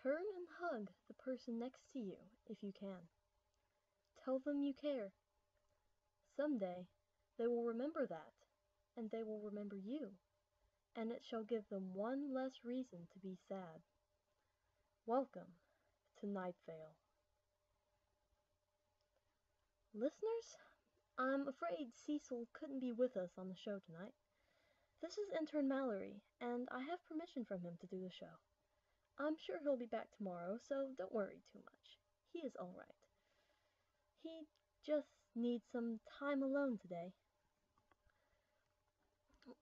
Turn and hug the person next to you if you can. Tell them you care. Someday they will remember that, and they will remember you, and it shall give them one less reason to be sad. Welcome to Night Vale. Listeners, I'm afraid Cecil couldn't be with us on the show tonight. This is Intern Malorie, and I have permission from him to do the show. I'm sure he'll be back tomorrow, so don't worry too much. He is alright. He just needs some time alone today.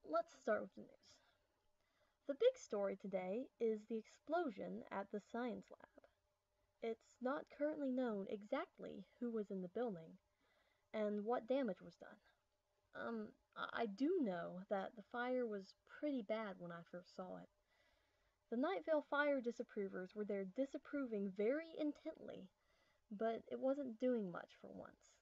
Let's start with the news. The big story today is the explosion at the science lab. It's not currently known exactly who was in the building and what damage was done. I do know that the fire was pretty bad when I first saw it. The Night Vale fire disapprovers were there disapproving very intently, but it wasn't doing much for once.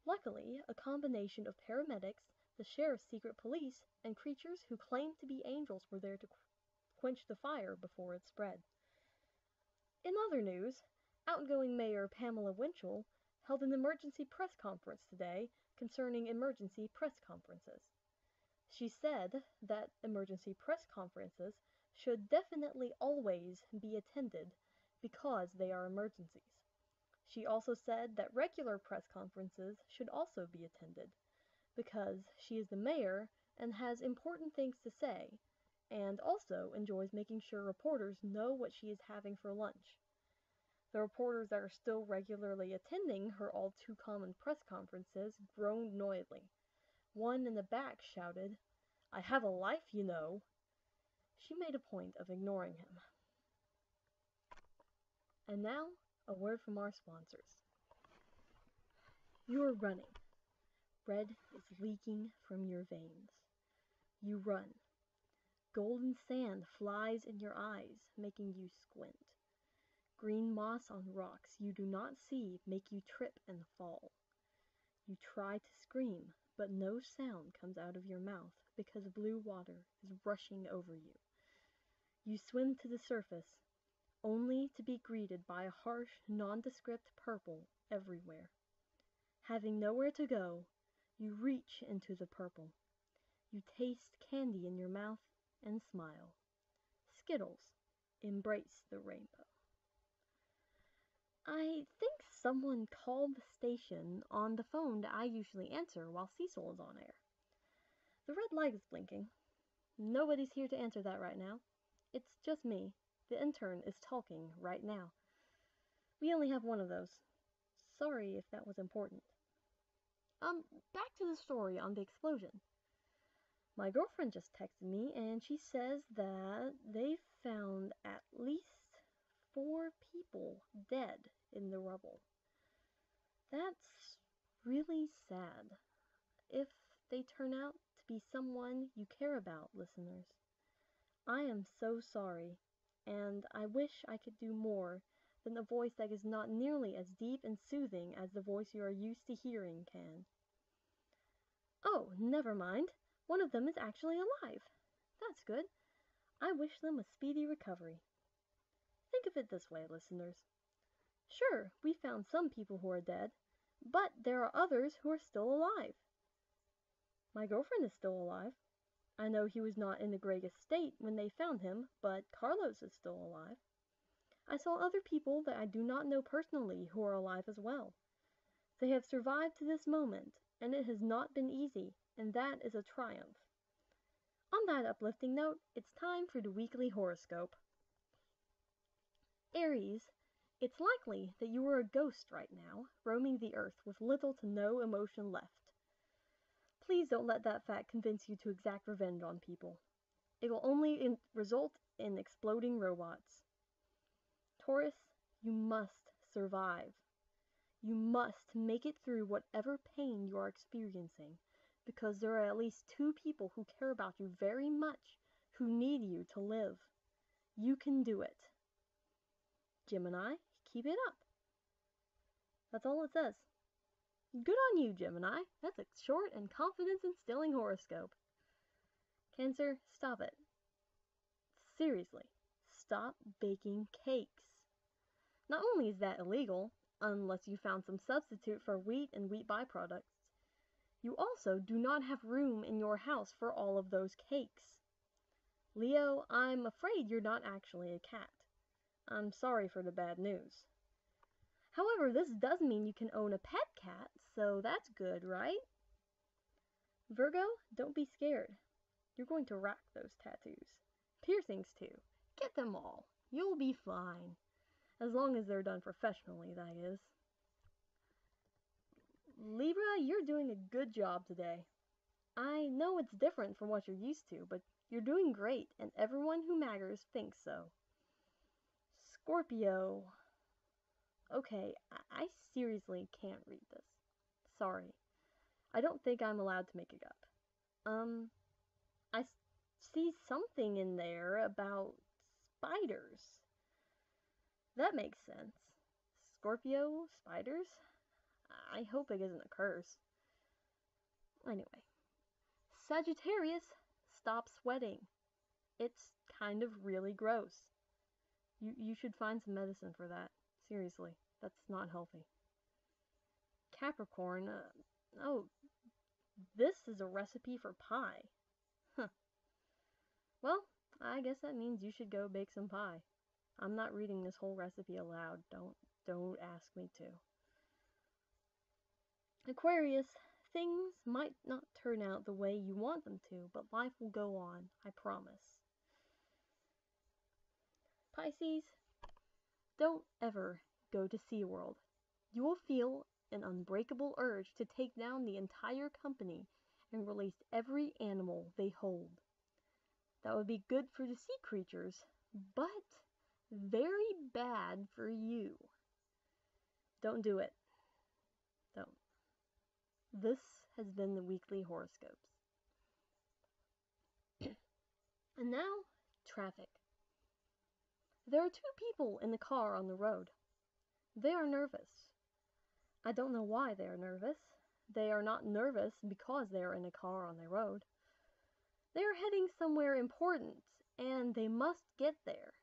Luckily, a combination of paramedics, the sheriff's secret police, and creatures who claimed to be angels were there to quench the fire before it spread. In other news, outgoing Mayor Pamela Winchell held an emergency press conference today concerning emergency press conferences. She said that emergency press conferences should definitely always be attended because they are emergencies. She also said that regular press conferences should also be attended because she is the mayor and has important things to say, and also enjoys making sure reporters know what she is having for lunch. The reporters that are still regularly attending her all-too-common press conferences groaned noisily. One in the back shouted, "I have a life, you know." She made a point of ignoring him. And now, a word from our sponsors. You are running. Red is leaking from your veins. You run. Golden sand flies in your eyes, making you squint. Green moss on rocks you do not see make you trip and fall. You try to scream, but no sound comes out of your mouth because blue water is rushing over you. You swim to the surface, only to be greeted by a harsh, nondescript purple everywhere. Having nowhere to go, you reach into the purple. You taste candy in your mouth and smile. Skittles, embrace the rainbow. I think someone called the station on the phone that I usually answer while Cecil is on air. The red light is blinking. Nobody's here to answer that right now. It's just me. The intern is talking right now. We only have one of those. Sorry if that was important. Back to the story on the explosion. My girlfriend just texted me and she says that they found at least 4 people dead in the rubble. That's really sad. If they turn out to be someone you care about, listeners. I am so sorry, and I wish I could do more than a voice that is not nearly as deep and soothing as the voice you are used to hearing can. Oh, never mind. One of them is actually alive. That's good. I wish them a speedy recovery. Think of it this way, listeners. Sure, we found some people who are dead, but there are others who are still alive. My girlfriend is still alive. I know he was not in the greatest state when they found him, but Carlos is still alive. I saw other people that I do not know personally who are alive as well. They have survived to this moment, and it has not been easy, and that is a triumph. On that uplifting note, it's time for the weekly horoscope. Aries, it's likely that you are a ghost right now, roaming the earth with little to no emotion left. Please don't let that fact convince you to exact revenge on people. It will only result in exploding robots. Taurus, you must survive. You must make it through whatever pain you are experiencing, because there are at least 2 people who care about you very much, who need you to live. You can do it. Gemini, keep it up. That's all it says. Good on you, Gemini. That's a short and confidence-instilling horoscope. Cancer, stop it. Seriously, stop baking cakes. Not only is that illegal, unless you found some substitute for wheat and wheat byproducts, you also do not have room in your house for all of those cakes. Leo, I'm afraid you're not actually a cat. I'm sorry for the bad news. However, this does mean you can own a pet cat, so that's good, right? Virgo, don't be scared. You're going to rock those tattoos. Piercings, too. Get them all. You'll be fine. As long as they're done professionally, that is. Libra, you're doing a good job today. I know it's different from what you're used to, but you're doing great, and everyone who matters thinks so. Scorpio. Okay, I seriously can't read this. Sorry. I don't think I'm allowed to make it up. I see something in there about spiders. That makes sense. Scorpio, spiders? I hope it isn't a curse. Anyway. Sagittarius, stop sweating. It's kind of really gross. You should find some medicine for that. Seriously, that's not healthy. Capricorn, oh, this is a recipe for pie. Huh. Well, I guess that means you should go bake some pie. I'm not reading this whole recipe aloud. Don't ask me to. Aquarius, things might not turn out the way you want them to, but life will go on, I promise. Pisces, don't ever go to SeaWorld. You will feel an unbreakable urge to take down the entire company and release every animal they hold. That would be good for the sea creatures, but very bad for you. Don't do it. Don't. This has been the weekly horoscopes. And now, traffic. There are 2 people in the car on the road. They are nervous. I don't know why they are nervous. They are not nervous because they are in a car on the road. They are heading somewhere important, and they must get there.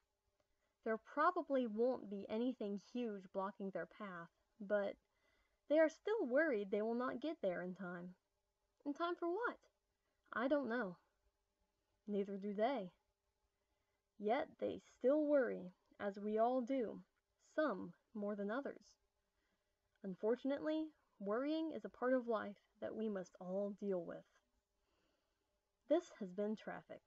There probably won't be anything huge blocking their path, but they are still worried they will not get there in time. In time for what? I don't know. Neither do they. Yet they still worry, as we all do, some more than others. Unfortunately, worrying is a part of life that we must all deal with. This has been Traffic.